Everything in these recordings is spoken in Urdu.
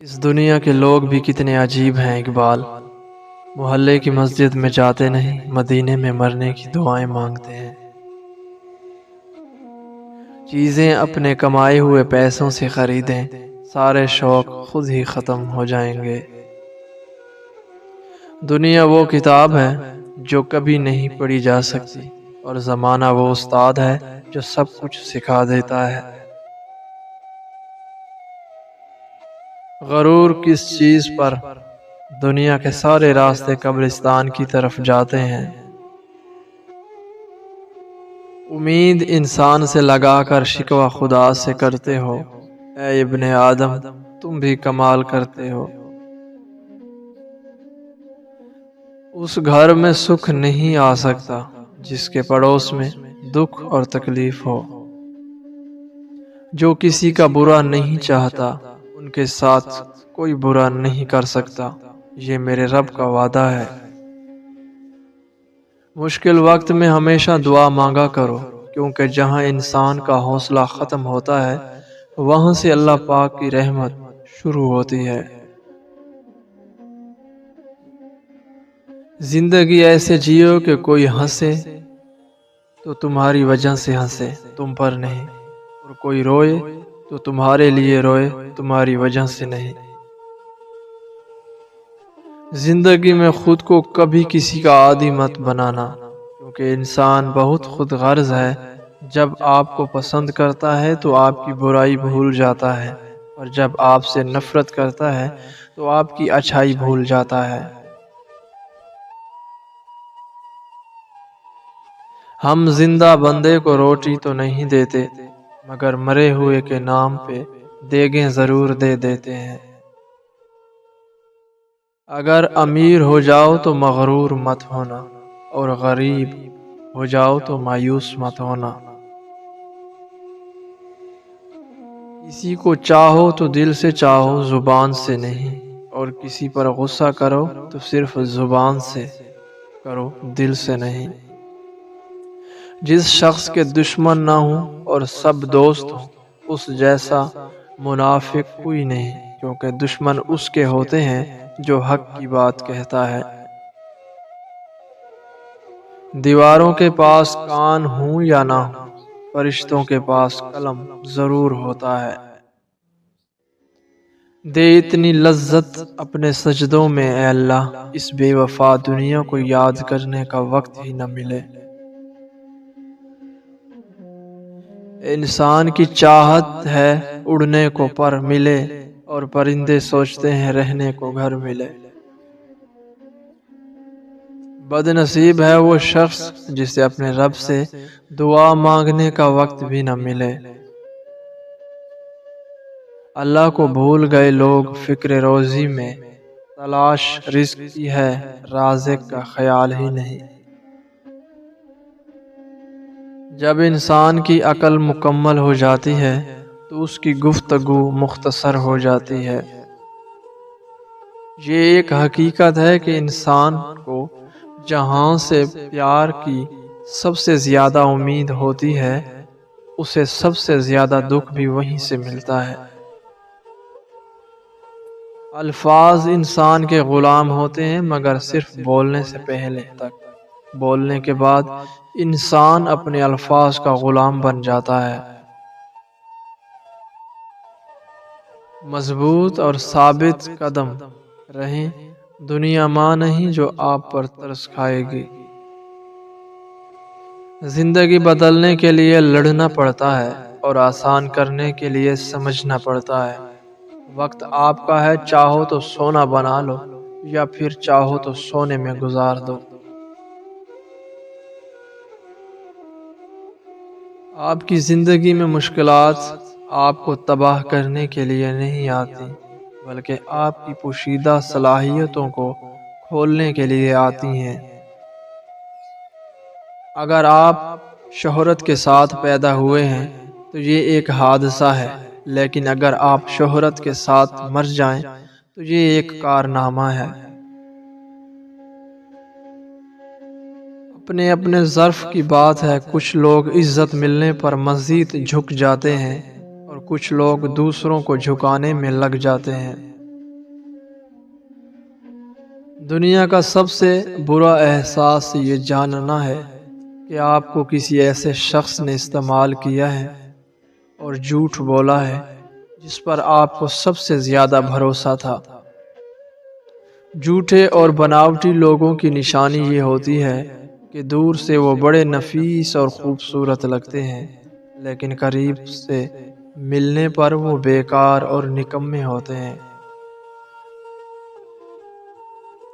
اس دنیا کے لوگ بھی کتنے عجیب ہیں اقبال، محلے کی مسجد میں جاتے نہیں، مدینے میں مرنے کی دعائیں مانگتے ہیں۔ چیزیں اپنے کمائے ہوئے پیسوں سے خریدیں، سارے شوق خود ہی ختم ہو جائیں گے۔ دنیا وہ کتاب ہے جو کبھی نہیں پڑھی جا سکتی، اور زمانہ وہ استاد ہے جو سب کچھ سکھا دیتا ہے۔ غرور کس چیز پر؟ دنیا کے سارے راستے قبرستان کی طرف جاتے ہیں۔ امید انسان سے لگا کر شکوہ خدا سے کرتے ہو، اے ابن آدم تم بھی کمال کرتے ہو۔ اس گھر میں سکھ نہیں آ سکتا جس کے پڑوس میں دکھ اور تکلیف ہو۔ جو کسی کا برا نہیں چاہتا ان کے ساتھ کوئی برا نہیں کر سکتا، یہ میرے رب کا وعدہ ہے۔ مشکل وقت میں ہمیشہ دعا مانگا کرو، کیونکہ جہاں انسان کا حوصلہ ختم ہوتا ہے وہاں سے اللہ پاک کی رحمت شروع ہوتی ہے۔ زندگی ایسے جیو کہ کوئی ہنسے تو تمہاری وجہ سے ہنسے، تم پر نہیں، اور کوئی روئے تو تمہارے لیے روئے، تمہاری وجہ سے نہیں۔ زندگی میں خود کو کبھی کسی کا عادی مت بنانا، کیونکہ انسان بہت خود غرض ہے۔ جب آپ کو پسند کرتا ہے تو آپ کی برائی بھول جاتا ہے، اور جب آپ سے نفرت کرتا ہے تو آپ کی اچھائی بھول جاتا ہے۔ ہم زندہ بندے کو روٹی تو نہیں دیتے، مگر مرے ہوئے کے نام پہ دیگیں ضرور دے دیتے ہیں۔ اگر امیر ہو جاؤ تو مغرور مت ہونا، اور غریب ہو جاؤ تو مایوس مت ہونا۔ کسی کو چاہو تو دل سے چاہو، زبان سے نہیں، اور کسی پر غصہ کرو تو صرف زبان سے کرو، دل سے نہیں۔ جس شخص کے دشمن نہ ہوں اور سب دوست ہوں، اس جیسا منافق کوئی نہیں، کیونکہ دشمن اس کے ہوتے ہیں جو حق کی بات کہتا ہے۔ دیواروں کے پاس کان ہوں یا نہ ہوں، فرشتوں کے پاس قلم ضرور ہوتا ہے۔ دے اتنی لذت اپنے سجدوں میں اے اللہ، اس بے وفا دنیا کو یاد کرنے کا وقت ہی نہ ملے۔ انسان کی چاہت ہے اڑنے کو پر ملے، اور پرندے سوچتے ہیں رہنے کو گھر ملے۔ بد نصیب ہے وہ شخص جسے اپنے رب سے دعا مانگنے کا وقت بھی نہ ملے۔ اللہ کو بھول گئے لوگ فکر روزی میں، تلاش رزق کی ہے رازق کا خیال ہی نہیں۔ جب انسان کی عقل مکمل ہو جاتی ہے تو اس کی گفتگو مختصر ہو جاتی ہے۔ یہ ایک حقیقت ہے کہ انسان کو جہاں سے پیار کی سب سے زیادہ امید ہوتی ہے، اسے سب سے زیادہ دکھ بھی وہیں سے ملتا ہے۔ الفاظ انسان کے غلام ہوتے ہیں، مگر صرف بولنے سے پہلے تک۔ بولنے کے بعد انسان اپنے الفاظ کا غلام بن جاتا ہے۔ مضبوط اور ثابت قدم رہیں، دنیا ماں نہیں جو آپ پر ترس کھائے گی۔ زندگی بدلنے کے لیے لڑنا پڑتا ہے، اور آسان کرنے کے لیے سمجھنا پڑتا ہے۔ وقت آپ کا ہے، چاہو تو سونا بنا لو، یا پھر چاہو تو سونے میں گزار دو۔ آپ کی زندگی میں مشکلات آپ کو تباہ کرنے کے لیے نہیں آتی، بلکہ آپ کی پوشیدہ صلاحیتوں کو کھولنے کے لیے آتی ہیں۔ اگر آپ شہرت کے ساتھ پیدا ہوئے ہیں تو یہ ایک حادثہ ہے، لیکن اگر آپ شہرت کے ساتھ مر جائیں تو یہ ایک کارنامہ ہے۔ اپنے اپنے ظرف کی بات ہے، کچھ لوگ عزت ملنے پر مزید جھک جاتے ہیں، اور کچھ لوگ دوسروں کو جھکانے میں لگ جاتے ہیں۔ دنیا کا سب سے برا احساس یہ جاننا ہے کہ آپ کو کسی ایسے شخص نے استعمال کیا ہے اور جھوٹ بولا ہے جس پر آپ کو سب سے زیادہ بھروسہ تھا۔ جھوٹے اور بناوٹی لوگوں کی نشانی یہ ہوتی ہے کہ دور سے وہ بڑے نفیس اور خوبصورت لگتے ہیں، لیکن قریب سے ملنے پر وہ بیکار اور نکمے ہوتے ہیں۔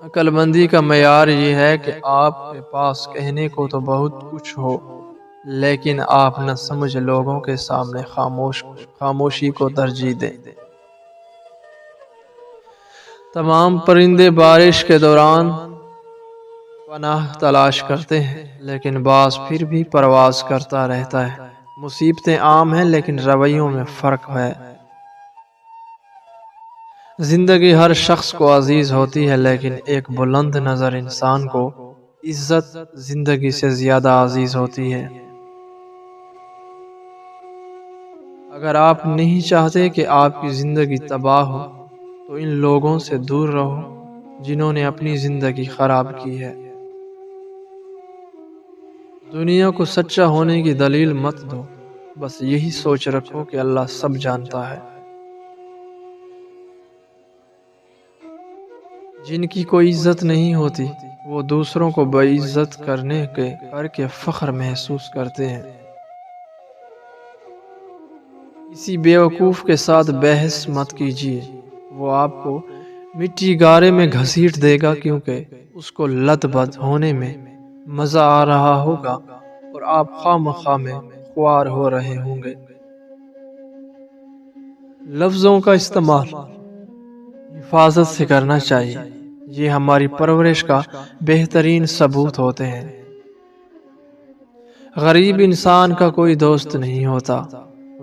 عقل مندی کا معیار یہ ہے کہ آپ کے پاس کہنے کو تو بہت کچھ ہو، لیکن آپ نہ سمجھ لوگوں کے سامنے خاموشی کو ترجیح دیں۔ تمام پرندے بارش کے دوران پناہ تلاش کرتے ہیں، لیکن باز پھر بھی پرواز کرتا رہتا ہے۔ مصیبتیں عام ہیں لیکن رویوں میں فرق ہے۔ زندگی ہر شخص کو عزیز ہوتی ہے، لیکن ایک بلند نظر انسان کو عزت زندگی سے زیادہ عزیز ہوتی ہے۔ اگر آپ نہیں چاہتے کہ آپ کی زندگی تباہ ہو تو ان لوگوں سے دور رہو جنہوں نے اپنی زندگی خراب کی ہے۔ دنیا کو سچا ہونے کی دلیل مت دو، بس یہی سوچ رکھو کہ اللہ سب جانتا ہے۔ جن کی کوئی عزت نہیں ہوتی وہ دوسروں کو بے-عزت کر کے فخر محسوس کرتے ہیں۔ کسی بیوقوف کے ساتھ بحث مت کیجیے، وہ آپ کو مٹی گارے میں گھسیٹ دے گا، کیونکہ اس کو لت بت ہونے میں مزہ آ رہا ہوگا اور آپ خواہ میں خوار ہو رہے ہوں گے۔ لفظوں کا استعمال حفاظت سے کرنا چاہیے، یہ ہماری پرورش کا بہترین ثبوت ہوتے ہیں۔ غریب انسان کا کوئی دوست نہیں ہوتا،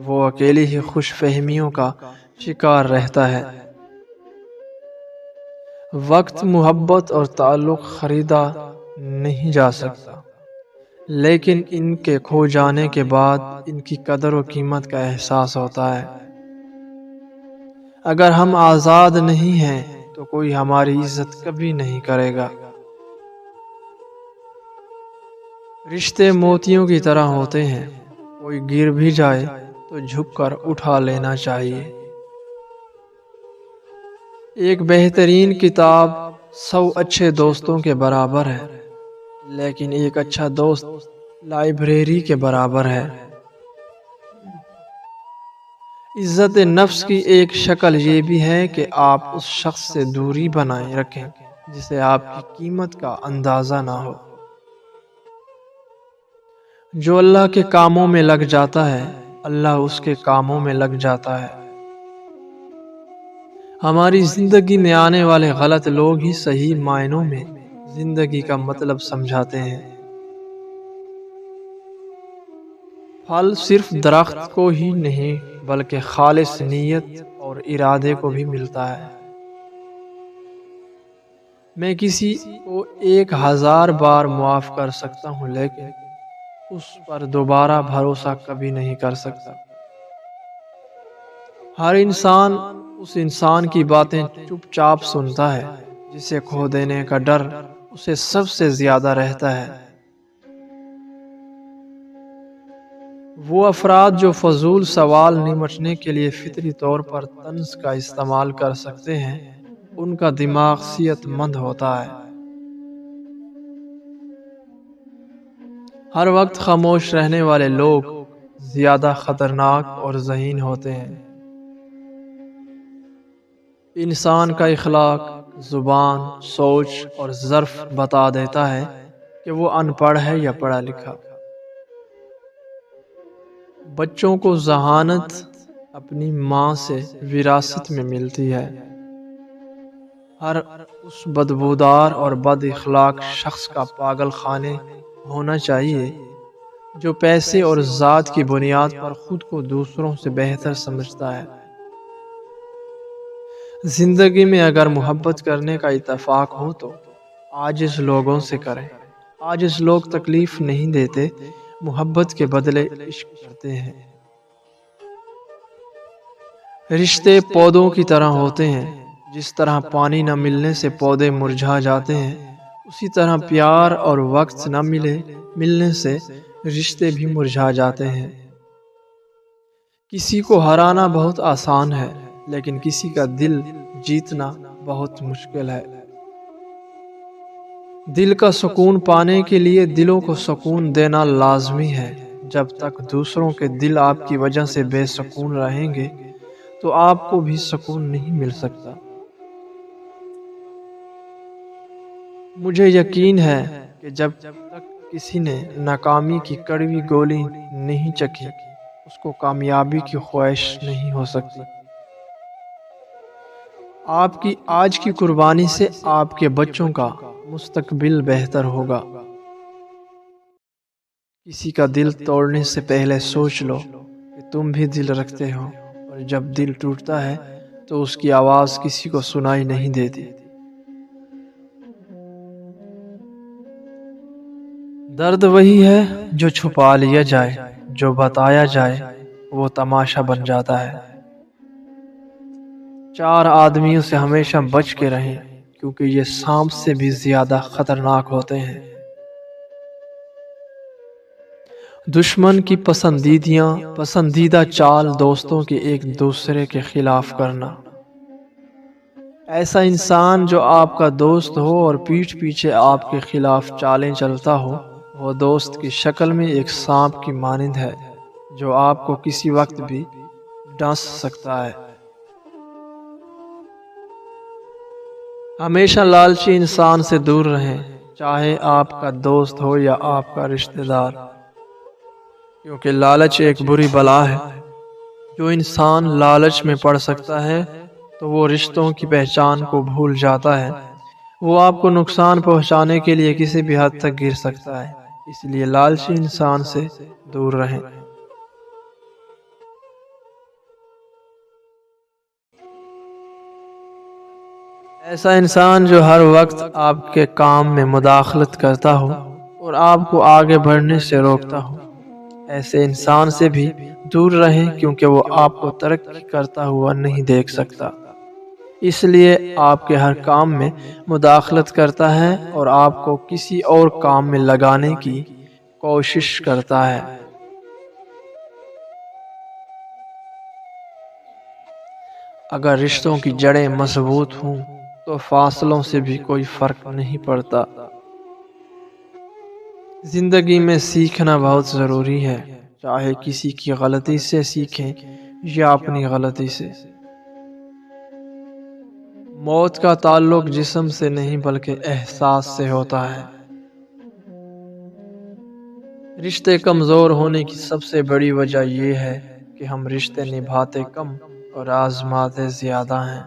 وہ اکیلی ہی خوش فہمیوں کا شکار رہتا ہے۔ وقت، محبت اور تعلق خریدا نہیں جا سکتا، لیکن ان کے کھو جانے کے بعد ان کی قدر و قیمت کا احساس ہوتا ہے۔ اگر ہم آزاد نہیں ہیں تو کوئی ہماری عزت کبھی نہیں کرے گا۔ رشتے موتیوں کی طرح ہوتے ہیں، کوئی گر بھی جائے تو جھک کر اٹھا لینا چاہیے۔ ایک بہترین کتاب 100 اچھے دوستوں کے برابر ہے، لیکن ایک اچھا دوست لائبریری کے برابر ہے۔ عزت نفس کی ایک شکل یہ بھی ہے کہ آپ اس شخص سے دوری بنائے رکھیں جسے آپ کی قیمت کا اندازہ نہ ہو۔ جو اللہ کے کاموں میں لگ جاتا ہے، اللہ اس کے کاموں میں لگ جاتا ہے۔ ہماری زندگی میں آنے والے غلط لوگ ہی صحیح معنوں میں زندگی کا مطلب سمجھاتے ہیں۔ پھل صرف درخت کو ہی نہیں بلکہ خالص نیت اور ارادے کو بھی ملتا ہے۔ میں کسی کو 1000 بار معاف کر سکتا ہوں، لیکن اس پر دوبارہ بھروسہ کبھی نہیں کر سکتا۔ ہر انسان اس انسان کی باتیں چپ چاپ سنتا ہے جسے کھو دینے کا ڈر اسے سب سے زیادہ رہتا ہے۔ وہ افراد جو فضول سوال نمٹنے کے لیے فطری طور پر طنز کا استعمال کر سکتے ہیں، ان کا دماغ صحت مند ہوتا ہے۔ ہر وقت خاموش رہنے والے لوگ زیادہ خطرناک اور ذہین ہوتے ہیں۔ انسان کا اخلاق، زبان، سوچ اور ظرف بتا دیتا ہے کہ وہ ان پڑھ ہے یا پڑھا لکھا۔ بچوں کو ذہانت اپنی ماں سے وراثت میں ملتی ہے۔ ہر اس بدبودار اور بد اخلاق شخص کا پاگل خانے ہونا چاہیے جو پیسے اور ذات کی بنیاد پر خود کو دوسروں سے بہتر سمجھتا ہے۔ زندگی میں اگر محبت کرنے کا اتفاق ہو تو عاجز لوگوں سے کریں۔ عاجز لوگ تکلیف نہیں دیتے، محبت کے بدلے عشق کرتے ہیں۔ رشتے پودوں کی طرح ہوتے ہیں، جس طرح پانی نہ ملنے سے پودے مرجھا جاتے ہیں، اسی طرح پیار اور وقت نہ ملنے سے رشتے بھی مرجھا جاتے ہیں۔ کسی کو ہرانا بہت آسان ہے، لیکن کسی کا دل جیتنا بہت مشکل ہے۔ دل کا سکون پانے کے لیے دلوں کو سکون دینا لازمی ہے۔ جب تک دوسروں کے دل آپ کی وجہ سے بے سکون رہیں گے تو آپ کو بھی سکون نہیں مل سکتا۔ مجھے یقین ہے کہ جب تک کسی نے ناکامی کی کڑوی گولی نہیں چکھی، اس کو کامیابی کی خواہش نہیں ہو سکتی۔ آپ کی آج کی قربانی سے آپ کے بچوں کا مستقبل بہتر ہوگا۔ کسی کا دل توڑنے سے پہلے سوچ لو کہ تم بھی دل رکھتے ہو، اور جب دل ٹوٹتا ہے تو اس کی آواز کسی کو سنائی نہیں دیتی۔ درد وہی ہے جو چھپا لیا جائے، جو بتایا جائے وہ تماشا بن جاتا ہے۔ چار آدمیوں سے ہمیشہ بچ کے رہیں، کیونکہ یہ سانپ سے بھی زیادہ خطرناک ہوتے ہیں۔ دشمن کی پسندیدہ چال دوستوں کے ایک دوسرے کے خلاف کرنا۔ ایسا انسان جو آپ کا دوست ہو اور پیٹھ پیچھے آپ کے خلاف چالیں چلتا ہو، وہ دوست کی شکل میں ایک سانپ کی مانند ہے جو آپ کو کسی وقت بھی ڈس سکتا ہے۔ ہمیشہ لالچی انسان سے دور رہیں، چاہے آپ کا دوست ہو یا آپ کا رشتہ دار، کیونکہ لالچ ایک بری بلا ہے۔ جو انسان لالچ میں پڑ سکتا ہے تو وہ رشتوں کی پہچان کو بھول جاتا ہے۔ وہ آپ کو نقصان پہنچانے کے لیے کسی بھی حد تک گر سکتا ہے، اس لیے لالچی انسان سے دور رہیں۔ ایسا انسان جو ہر وقت آپ کے کام میں مداخلت کرتا ہو اور آپ کو آگے بڑھنے سے روکتا ہو، ایسے انسان سے بھی دور رہیں، کیونکہ وہ آپ کو ترقی کرتا ہوا نہیں دیکھ سکتا، اس لیے آپ کے ہر کام میں مداخلت کرتا ہے اور آپ کو کسی اور کام میں لگانے کی کوشش کرتا ہے۔ اگر رشتوں کی جڑیں مضبوط ہوں تو فاصلوں سے بھی کوئی فرق نہیں پڑتا۔ زندگی میں سیکھنا بہت ضروری ہے، چاہے کسی کی غلطی سے سیکھیں یا اپنی غلطی سے۔ موت کا تعلق جسم سے نہیں بلکہ احساس سے ہوتا ہے۔ رشتے کمزور ہونے کی سب سے بڑی وجہ یہ ہے کہ ہم رشتے نبھاتے کم اور آزماتے زیادہ ہیں۔